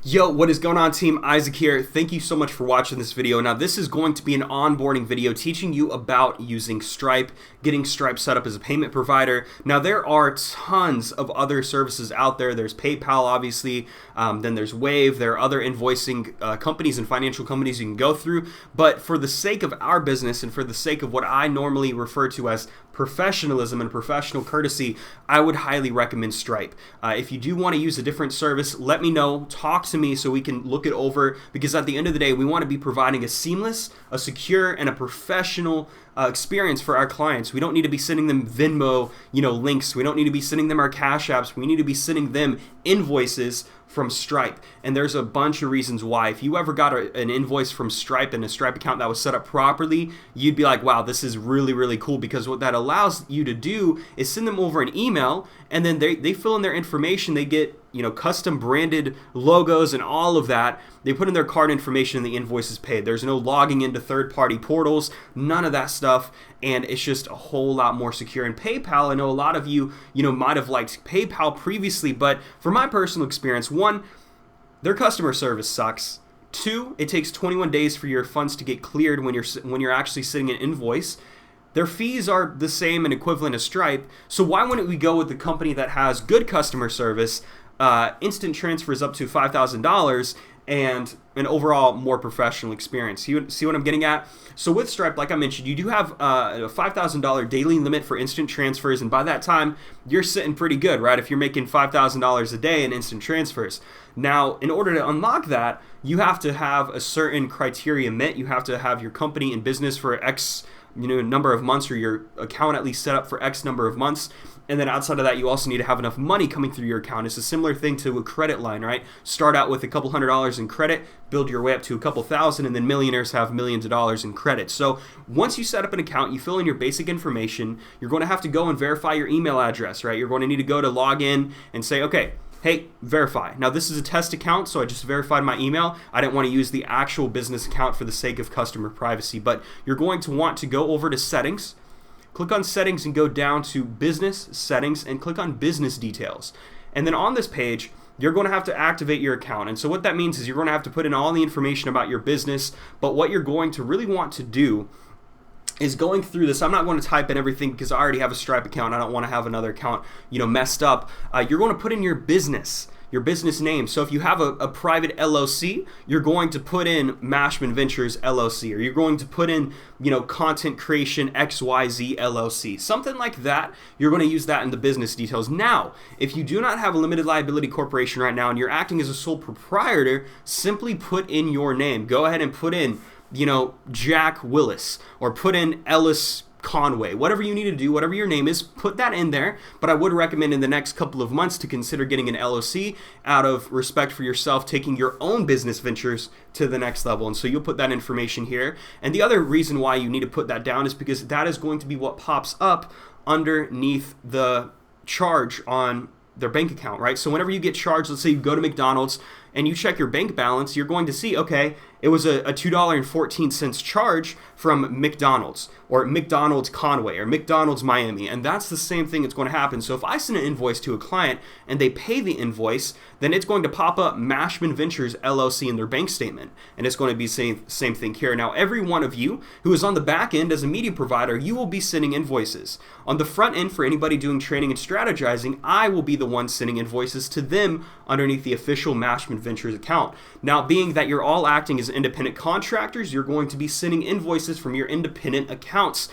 Yo, what is going on, team? Isaac here. Thank you so much for watching this video. Now, this is going to be an onboarding video teaching you about using Stripe, getting Stripe set up as a payment provider. Now, there are tons of other services out there. There's PayPal, obviously. Then there's Wave. There are other invoicing companies and financial companies you can go through. But for the sake of our business and for the sake of what I normally refer to as professionalism and professional courtesy, I would highly recommend Stripe. If you do want to use a different service, let me know. Talk to me so we can look it over, because at the end of the day, we want to be providing a seamless, a secure, and a professional experience for our clients. We don't need to be sending them Venmo, links. We don't need to be sending them our Cash Apps. We need to be sending them invoices from Stripe. And there's a bunch of reasons why. If you ever got an invoice from Stripe and a Stripe account that was set up properly, you'd be like, wow, this is really, really cool, because what that allows you to do is send them over an email, and then they fill in their information. They get custom branded logos and all of that. They put in their card information and the invoice is paid. There's no logging into third-party portals, none of that stuff, and it's just a whole lot more secure. And PayPal, I know a lot of you, might have liked PayPal previously, but from my personal experience, one, their customer service sucks. Two, it takes 21 days for your funds to get cleared when you're actually sending an invoice. Their fees are the same and equivalent as Stripe, so why wouldn't we go with the company that has good customer service, instant transfers up to $5,000, and an overall more professional experience? You see what I'm getting at? So with Stripe, like I mentioned, you do have a $5,000 daily limit for instant transfers, and by that time, you're sitting pretty good, right? If you're making $5,000 a day in instant transfers. Now, in order to unlock that, you have to have a certain criteria met. You have to have your company in business for X number of months, or your account at least set up for X number of months. And then outside of that, you also need to have enough money coming through your account. It's a similar thing to a credit line, right? Start out with a couple $100s in credit, build your way up to a couple thousand, and then millionaires have millions of dollars in credit. So once you set up an account, you fill in your basic information. You're going to have to go and verify your email address, right? You're going to need to go to log in and say, okay, hey, verify. Now, this is a test account, so I just verified my email. I didn't want to use the actual business account for the sake of customer privacy, but you're going to want to go over to settings, click on settings, and go down to business settings and click on business details. And then on this page, you're going to have to activate your account. And so what that means is you're going to have to put in all the information about your business, but what you're going to really want to do is going through this. I'm not going to type in everything because I already have a Stripe account. I don't want to have another account, messed up. You're going to put in your business name. So if you have a private LLC, you're going to put in Mashman Ventures LLC, or you're going to put in, content creation XYZ LLC, something like that. You're going to use that in the business details. Now, if you do not have a limited liability corporation right now and you're acting as a sole proprietor, simply put in your name. Go ahead and put in Jack Willis, or put in Ellis Conway, whatever you need to do, whatever your name is, put that in there. But I would recommend in the next couple of months to consider getting an LLC out of respect for yourself, taking your own business ventures to the next level. And so you'll put that information here. And the other reason why you need to put that down is because that is going to be what pops up underneath the charge on their bank account, right? So whenever you get charged, let's say you go to McDonald's and you check your bank balance, you're going to see, okay, it was a $2.14 charge from McDonald's, or McDonald's Conway, or McDonald's Miami, and that's the same thing that's going to happen. So if I send an invoice to a client and they pay the invoice, then it's going to pop up Mashman Ventures LLC in their bank statement, and it's going to be same thing here. Now, every one of you who is on the back end as a media provider, you will be sending invoices. On the front end, for anybody doing training and strategizing, I will be the one sending invoices to them underneath the official Mashman Ventures account. Now, being that you're all acting as independent contractors, you're going to be sending invoices from your independent accounts.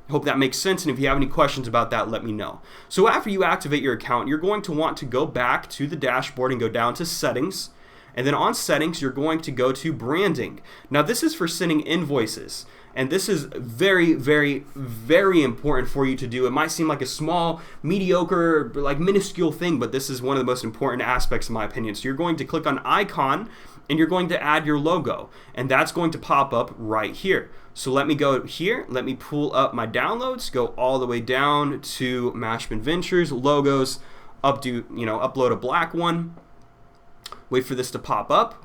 I hope that makes sense, and if you have any questions about that, let me know. So after you activate your account, you're going to want to go back to the dashboard and go down to settings, and then on settings, you're going to go to branding. Now, this is for sending invoices, and this is very, very, very important for you to do. It might seem like a small, mediocre, like minuscule thing, but this is one of the most important aspects in my opinion. So you're going to click on icon, and you're going to add your logo, and that's going to pop up right here. So let me go here, let me pull up my downloads, go all the way down to Mashman Ventures, logos, upload a black one, wait for this to pop up.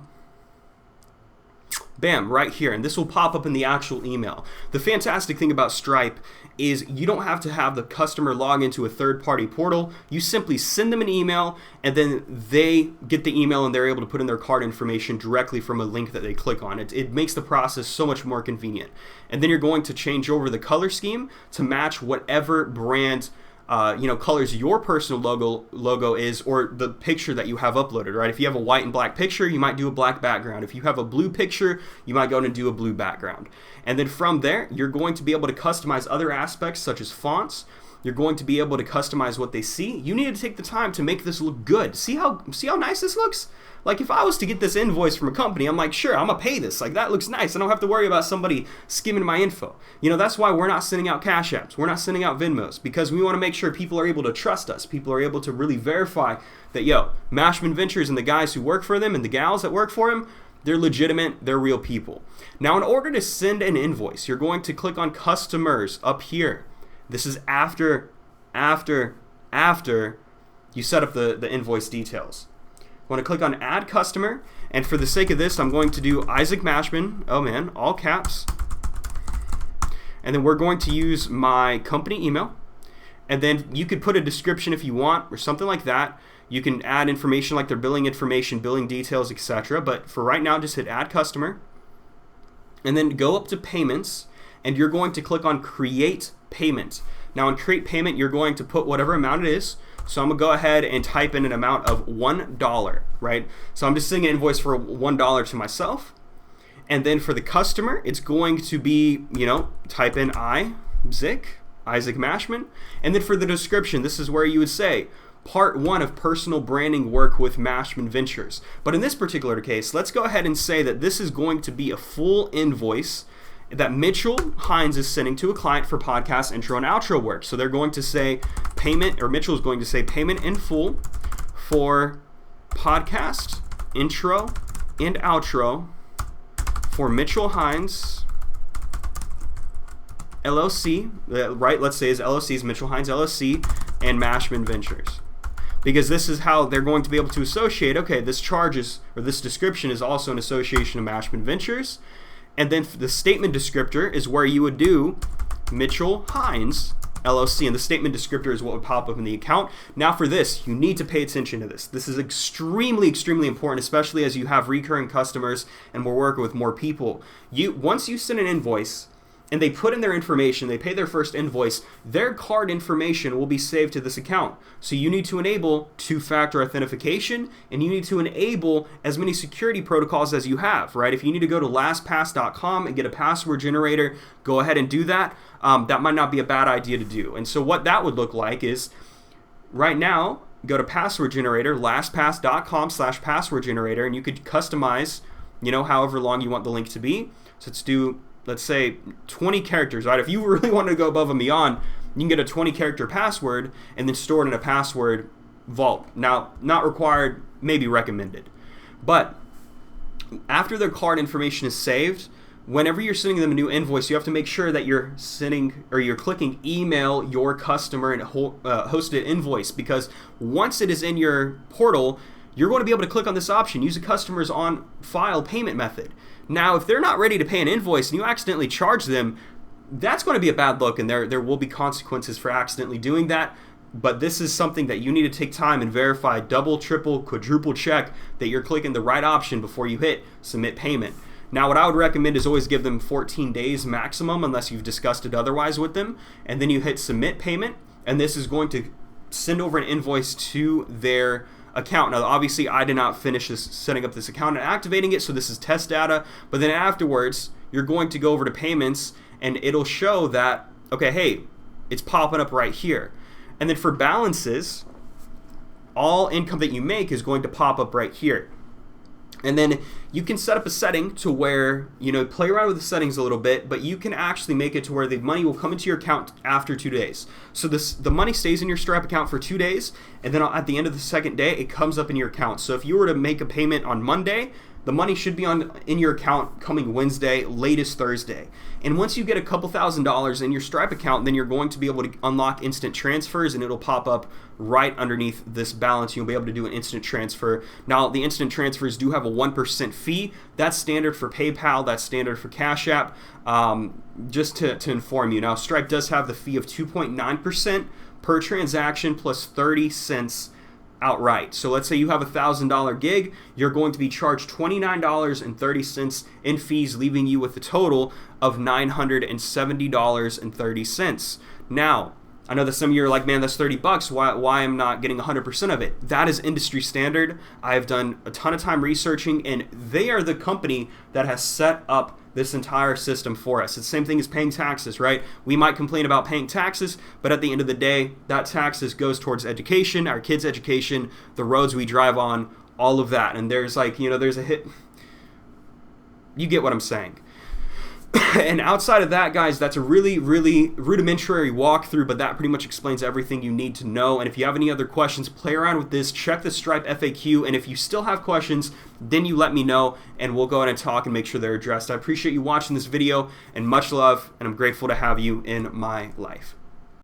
Bam, right here. And this will pop up in the actual email. The fantastic thing about Stripe is you don't have to have the customer log into a third-party portal. You simply send them an email, and then they get the email and they're able to put in their card information directly from a link that they click on. It makes the process so much more convenient. And then you're going to change over the color scheme to match whatever brand colors your personal logo is, or the picture that you have uploaded, right? If you have a white and black picture, you might do a black background. If you have a blue picture, you might go and do a blue background. And then from there, you're going to be able to customize other aspects such as fonts. You're going to be able to customize what they see. You need to take the time to make this look good. See how nice this looks? Like, if I was to get this invoice from a company, I'm like, sure, I'm gonna pay this. Like, that looks nice. I don't have to worry about somebody skimming my info. That's why we're not sending out Cash Apps. We're not sending out Venmos, because we want to make sure people are able to trust us. People are able to really verify that, Mashman Ventures and the guys who work for them and the gals that work for them, they're legitimate, they're real people. Now, in order to send an invoice, you're going to click on Customers up here. This is after you set up the invoice details. I want to click on Add Customer, and for the sake of this, I'm going to do Isaac Mashman, all caps, and then we're going to use my company email, and then you could put a description if you want, or something like that. You can add information like their billing information, billing details, etc., but for right now, just hit Add Customer, and then go up to Payments, and you're going to click on Create Payment. Now, in Create Payment, you're going to put whatever amount it is. So I'm going to go ahead and type in an amount of $1, right? So I'm just sending an invoice for $1 to myself. And then for the customer, it's going to be, type in Isaac Mashman. And then for the description, this is where you would say, Part 1 of personal branding work with Mashman Ventures. But in this particular case, let's go ahead and say that this is going to be a full invoice that Mitchell Hines is sending to a client for podcast intro and outro work. So they're going to say Mitchell is going to say payment in full for podcast intro and outro for Mitchell Hines LLC, right? Let's say his LLC is Mitchell Hines LLC and Mashman Ventures. Because this is how they're going to be able to associate, okay, this description is also an association of Mashman Ventures. And then the statement descriptor is where you would do Mitchell Hines LLC, and the statement descriptor is what would pop up in the account. Now for this, you need to pay attention to this. This is extremely important, especially as you have recurring customers and we're working with more people. Once you send an invoice and they put in their information, they pay their first invoice, their card information will be saved to this account. So you need to enable two-factor authentication, and you need to enable as many security protocols as you have, right? If you need to go to lastpass.com and get a password generator, go ahead and do that. That might not be a bad idea to do. And so what that would look like is, right now, go to password generator, lastpass.com/password generator, and you could customize, however long you want the link to be. So let's say 20 characters, right? If you really want to go above and beyond, you can get a 20-character password and then store it in a password vault. Now, not required, maybe recommended. But after their card information is saved, whenever you're sending them a new invoice, you have to make sure that you're clicking email your customer and hosted invoice, because once it is in your portal, you're going to be able to click on this option, use a customer's on file payment method. Now, if they're not ready to pay an invoice and you accidentally charge them, that's going to be a bad look, and there will be consequences for accidentally doing that. But this is something that you need to take time and verify, double, triple, quadruple check that you're clicking the right option before you hit submit payment. Now, what I would recommend is always give them 14 days maximum unless you've discussed it otherwise with them. And then you hit submit payment, and this is going to send over an invoice to their account. Now, obviously, I did not finish setting up this account and activating it, so this is test data. But then afterwards, you're going to go over to payments, and it'll show that, okay, hey, it's popping up right here. And then for balances, all income that you make is going to pop up right here. And then you can set up a setting to where, play around with the settings a little bit, but you can actually make it to where the money will come into your account after 2 days. So the money stays in your Stripe account for 2 days, and then at the end of the second day, it comes up in your account. So if you were to make a payment on Monday, The money should be in your account coming Wednesday, latest Thursday. And once you get a couple $1,000s in your Stripe account, then you're going to be able to unlock instant transfers, and it'll pop up right underneath this balance. You'll be able to do an instant transfer. Now, the instant transfers do have a 1% fee. That's standard for PayPal. That's standard for Cash App. Just to inform you. Now, Stripe does have the fee of 2.9% per transaction plus 30 cents outright. So let's say you have a $1,000 gig, you're going to be charged $29.30 in fees, leaving you with a total of $970.30. Now, I know that some of you are like, man, that's $30. Why I'm not getting 100% of it? That is industry standard. I've done a ton of time researching, and they are the company that has set up this entire system for us. It's the same thing as paying taxes, right? We might complain about paying taxes, but at the end of the day, that taxes goes towards education, our kids' education, the roads we drive on, all of that. And there's like, there's a hit. You get what I'm saying. And outside of that, guys, that's a really, really rudimentary walkthrough, but that pretty much explains everything you need to know. And if you have any other questions, play around with this, check the Stripe FAQ, and if you still have questions, then you let me know, and we'll go in and talk and make sure they're addressed. I appreciate you watching this video, and much love, and I'm grateful to have you in my life.